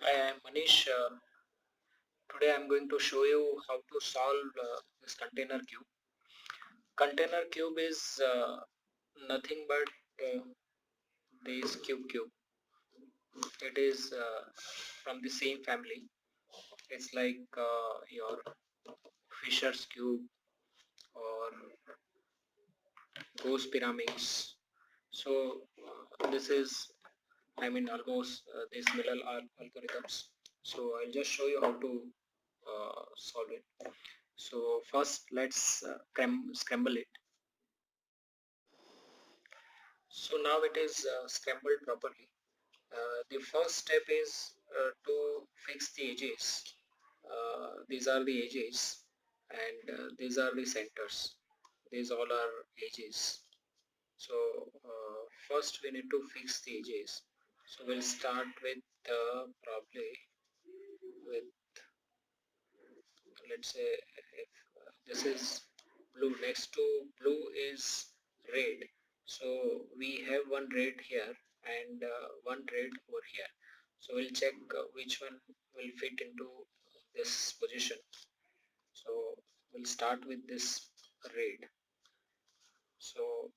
I am Manish. Today I am going to show you how to solve this container cube. Container cube is nothing but this cube. It is from the same family. It's like your Fisher's cube or ghost pyramids. So this is, almost these Miller algorithms. So I'll just show you how to solve it. So first let's scramble it. So now it is scrambled properly. The first step is to fix the edges. These are the edges and these are the centers. These all are edges. So first we need to fix the edges. So we'll start with probably with, let's say, if this is blue, next to blue is red, so we have one red here and one red over here. So we'll check which one will fit into this position. So we'll start with this red. So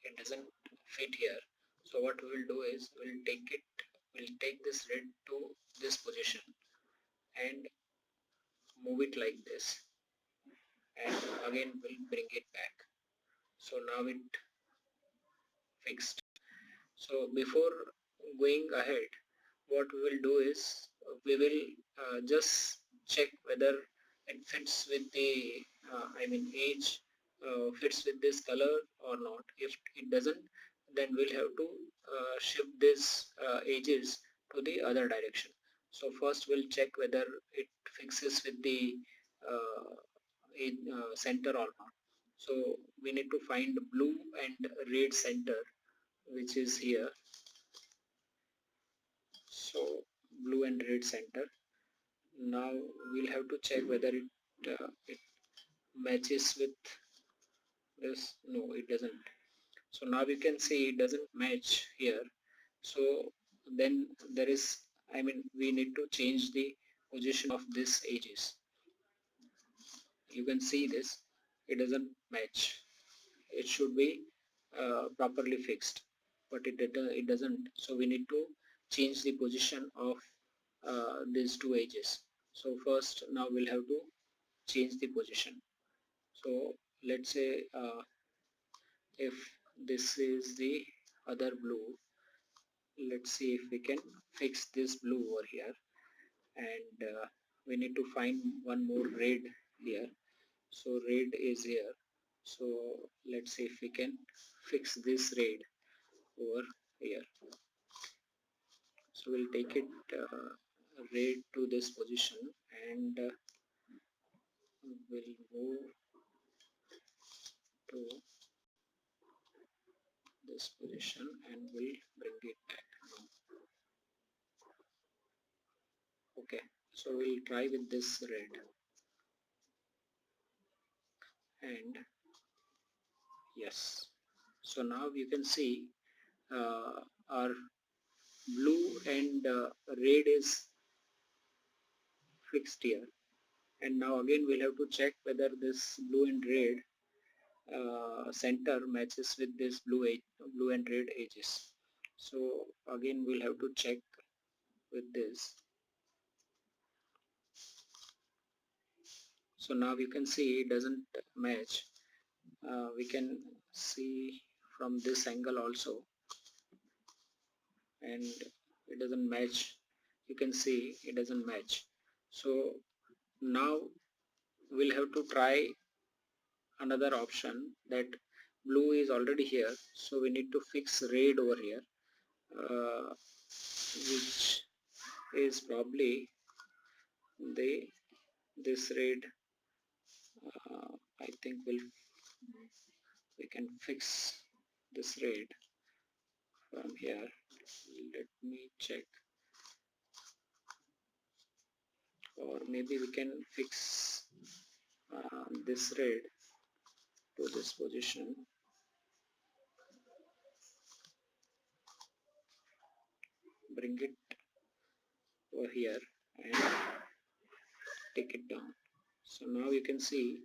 it doesn't fit here, so what we will do is we'll take this red to this position and move it like this, and again we'll bring it back. So now it fixed. So before going ahead, what we will do is we will just check whether it fits with the age fits with this color or not. If it doesn't, then we'll have to shift this edges to the other direction. So first we'll check whether it fixes with the center or not. So we need to find blue and red center, which is here. So blue and red center. Now we'll have to check whether it matches with this. No, it doesn't. So now you can see it doesn't match here. So then there is, we need to change the position of this edges. You can see this, it doesn't match. It should be properly fixed, but it doesn't. So we need to change the position of these two edges. So first now we'll have to change the position. So let's say if this is the other blue, let's see if we can fix this blue over here, and we need to find one more red here. So red is here, so let's see if we can fix this red over here. So we'll take it red to this position, and we'll move to this position and we'll bring it back now. Okay, so we'll try with this red, and yes. So now you can see our blue and red is fixed here, and now again we'll have to check whether this blue and red center matches with this blue and red edges. So again we'll have to check with this. So now you can see it doesn't match. We can see from this angle also, and it doesn't match. You can see it doesn't match. So now we'll have to try another option, that blue is already here, so we need to fix red over here, which is probably the this red. I think we can fix this red from here. Let me check, or maybe we can fix this red to this position. Bring it over here and take it down. So now you can see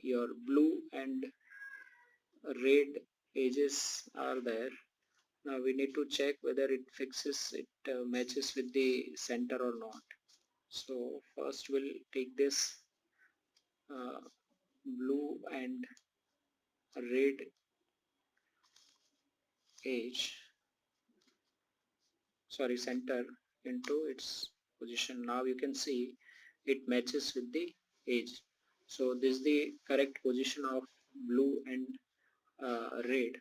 your blue and red edges are there. Now we need to check whether it matches with the center or not. So first we'll take this uh, blue and red edge, center into its position. Now you can see it matches with the edge. So this is the correct position of blue and red.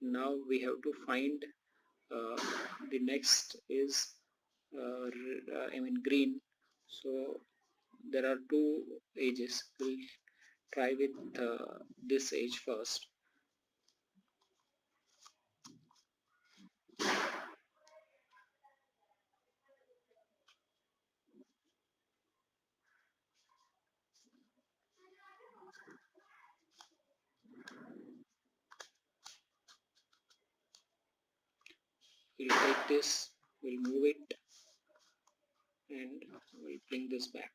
Now we have to find uh, the next is green. So there are two edges. We'll try with this edge first. We'll take this, we'll move it, and we'll bring this back.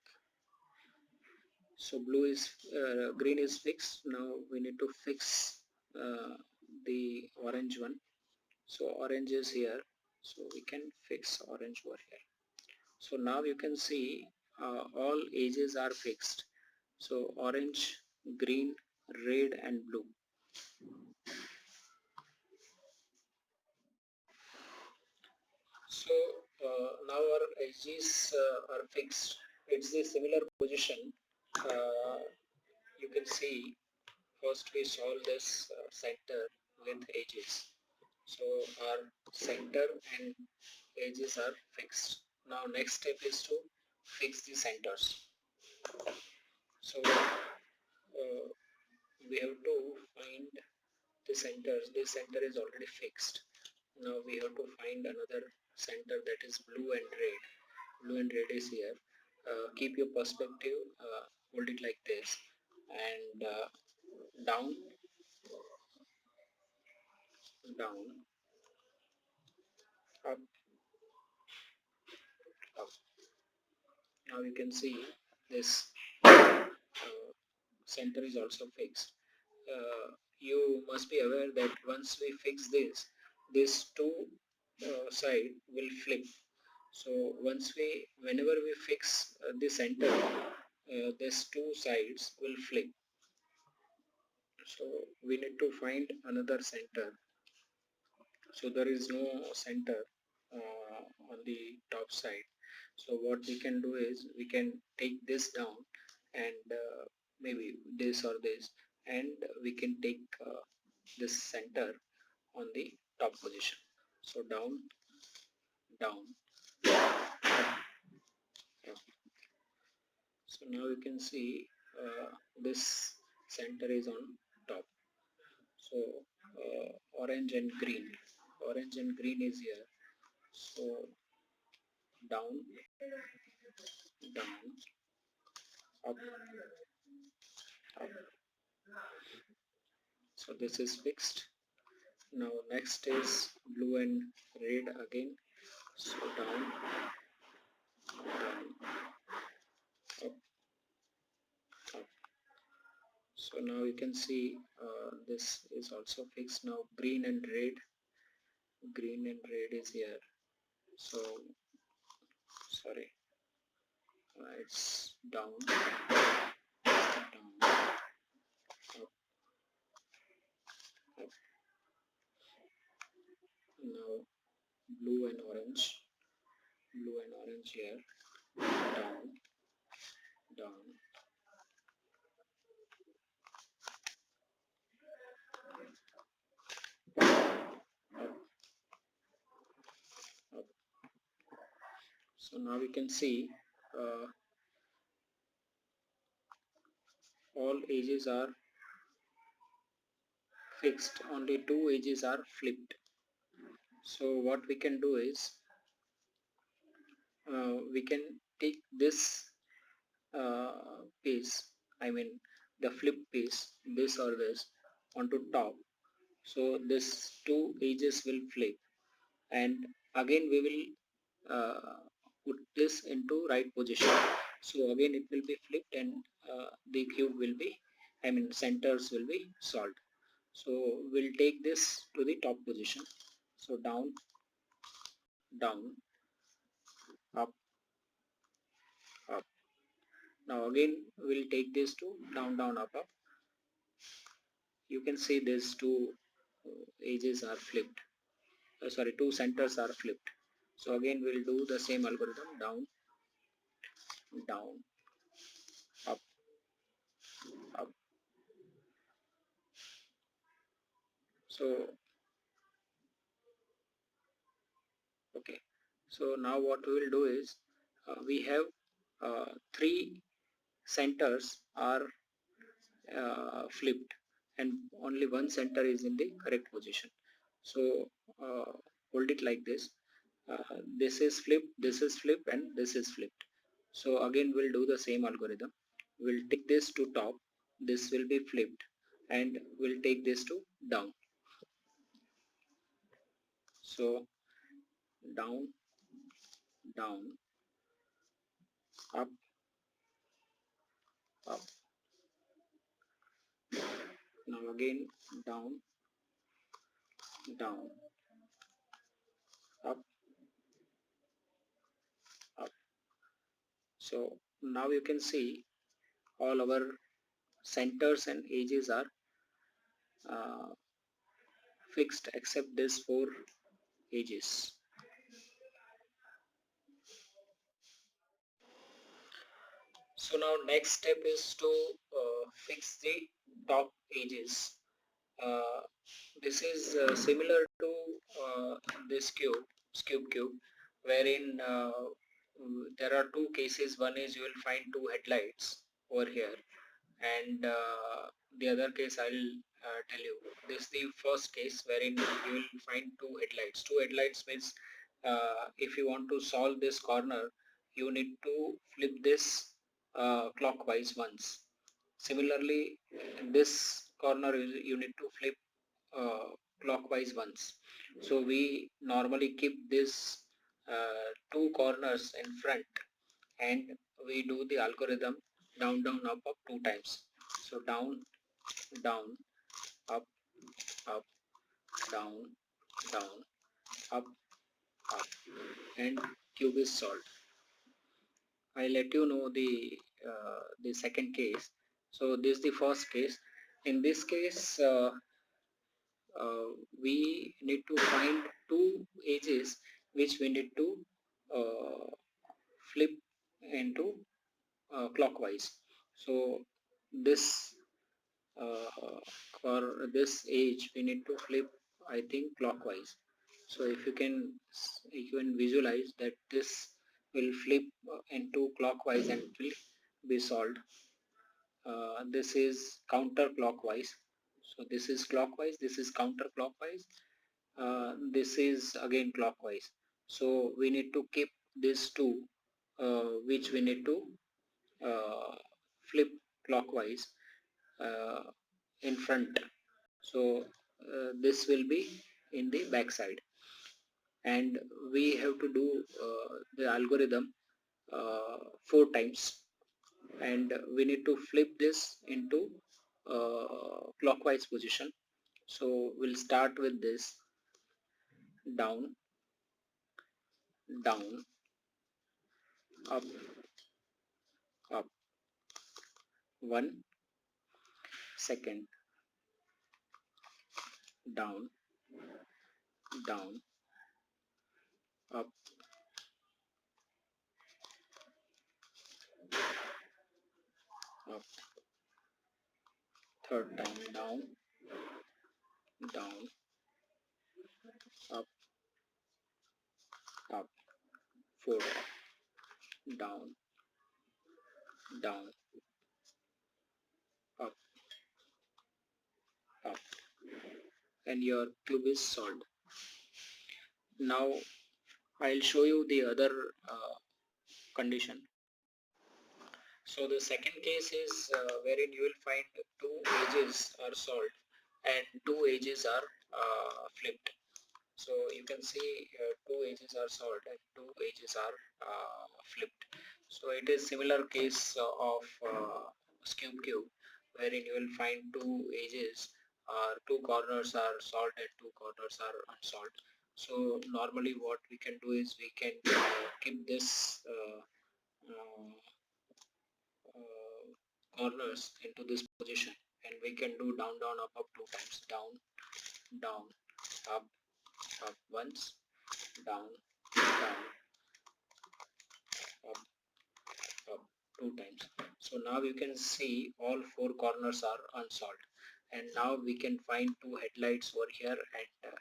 So green is fixed. Now we need to fix the orange one. So orange is here, so we can fix orange over here. So now you can see all edges are fixed. So orange, green, red and blue. So now our edges are fixed. It's the similar position. You can see first we solve this center with edges. So our center and edges are fixed. Now next step is to fix the centers. So we have to find the centers. This center is already fixed. Now we have to find another center that is blue and red. Blue and red is here. Keep your perspective, hold it like this, and down, down, up, up. Now you can see this center is also fixed. You must be aware that once we fix this, these two side will flip. So whenever we fix the center, these two sides will flip. So we need to find another center. So there is no center on the top side. So what we can do is we can take this down and maybe this or this, and we can take this center on the top position. So down, down, up, up. So now you can see this center is on top. So orange and green, orange and green is here. So down, down, up, up. So this is fixed. Now next is blue and red again. So down, down, up, up. So now you can see this is also fixed. Now green and red is here. So sorry, it's down, down, up, up. Now blue and orange here, down, down, up, up. So now we can see all edges are fixed, only two edges are flipped. So what we can do is we can take this piece, the flip piece, this or this, onto top. So this two edges will flip, and again we will put this into right position. So again it will be flipped and the cube will be, centers will be solved. So we'll take this to the top position. So down, down, up, up. Now again we'll take this to down, down, up, up. You can see these two edges are flipped. Sorry, two centers are flipped. So again we'll do the same algorithm, down, down, up, up. So okay, so now what we will do is we have three centers are flipped and only one center is in the correct position. So hold it like this. This is flipped, this is flipped, and this is flipped. So again we'll do the same algorithm. We'll take this to top, this will be flipped, and we'll take this to down. So down, down, up, up. Now again down, down, up, up. So now you can see all our centers and edges are uh, fixed except these four edges. So now next step is to fix the top edges. Uh, this is similar to this cube, wherein there are two cases. One is you will find two headlights over here, and the other case I'll tell you. This is the first case wherein you will find two headlights. Two headlights means if you want to solve this corner, you need to flip this clockwise once. Similarly, in this corner you need to flip clockwise once. So we normally keep this two corners in front, and we do the algorithm down, down, up, up two times. So down, down, up, up, down, down, up, up, and cube is solved. I let you know the second case. So this is the first case. In this case, uh, we need to find two edges which we need to uh, flip into clockwise. So this for this edge we need to flip, I think, clockwise. So if you can visualize that this will flip into clockwise and it will be solved. This is counterclockwise. So this is clockwise, this is counterclockwise, this is again clockwise. So we need to keep these two which we need to flip clockwise uh, in front. So this will be in the back side, and we have to do the algorithm four times, and we need to flip this into clockwise position. So we'll start with this, down, down, up, up, 1 second, down, down, up, up, third time, down, down, up, up, fourth, down, down, up, up, and your cube is solved. Now I'll show you the other condition. So the second case is wherein you will find two edges are solved and two edges are flipped. So you can see two edges are solved and two edges are flipped. So it is similar case of cube, wherein you will find two edges or two corners are solved and two corners are unsolved. So normally what we can do is we can keep this corners into this position, and we can do down down up up two times, down down up up once, down down up up two times. So now you can see all four corners are unsolved, and now we can find two headlights over here, and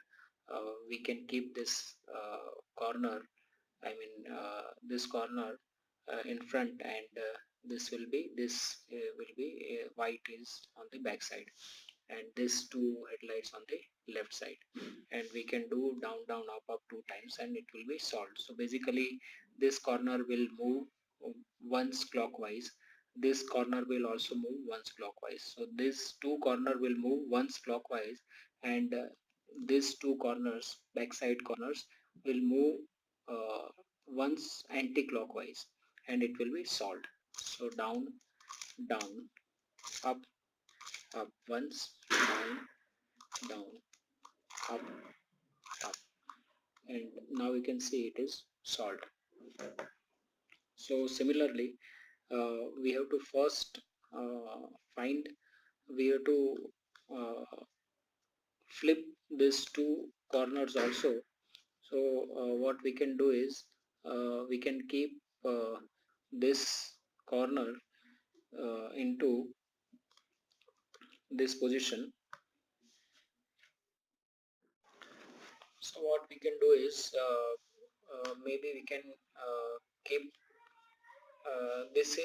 we can keep this corner, this corner in front, and this will be white is on the back side, and these two headlights on the left side, and we can do down down up up two times and it will be solved. So basically this corner will move once clockwise, this corner will also move once clockwise, so this two corner will move once clockwise, and these two corners, backside corners, will move uh, once anti-clockwise, and it will be solved. So down down up up once, down down up up, and now you can see it is solved. So similarly we have to first find, we have to flip these two corners also. So what we can do is we can keep this corner into this position. So what we can do is maybe we can keep this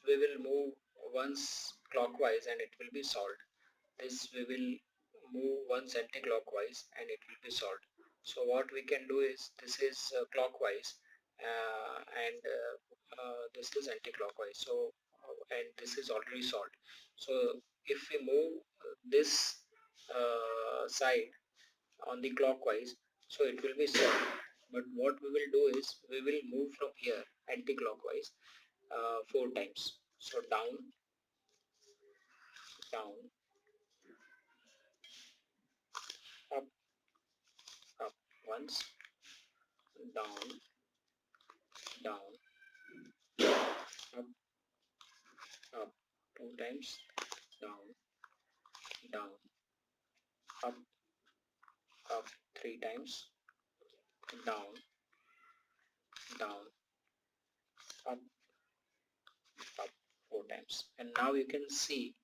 we will move once clockwise and it will be solved. This we will move once anti-clockwise and it will be solved. So what we can do is this is clockwise, and this is anti-clockwise. So and this is already solved. So if we move this side on the clockwise, so it will be solved. But what we will do is we will move from here anti-clockwise four times. So down down up up once, down down up up two times, down down up up three times, down down up up four times, and now you can see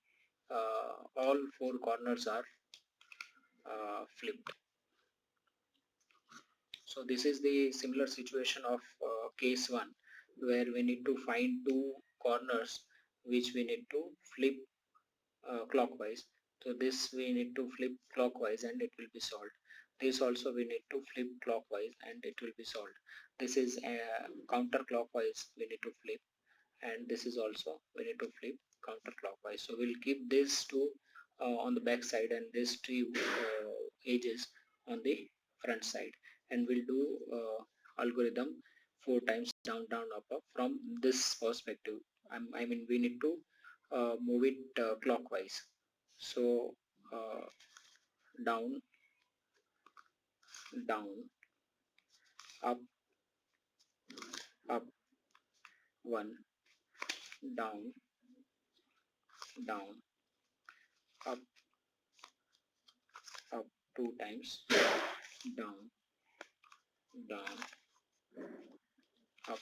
all four corners are flipped. So this is the similar situation of case 1, where we need to find two corners which we need to flip clockwise. So this we need to flip clockwise and it will be solved. This also we need to flip clockwise and it will be solved. This is counterclockwise we need to flip, and this is also we need to flip counterclockwise. So we'll keep these two on the back side and these two edges on the front side, and we'll do algorithm four times, down down up up from this perspective. We need to move it clockwise. So down down up up one, down down up up two times, down down up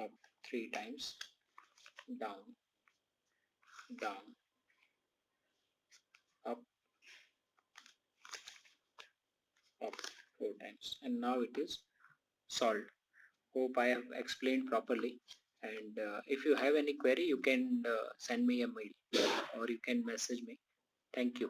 up three times, down down up up four times, and now it is solved. Hope I have explained properly, and if you have any query you can send me a mail or you can message me. Thank you.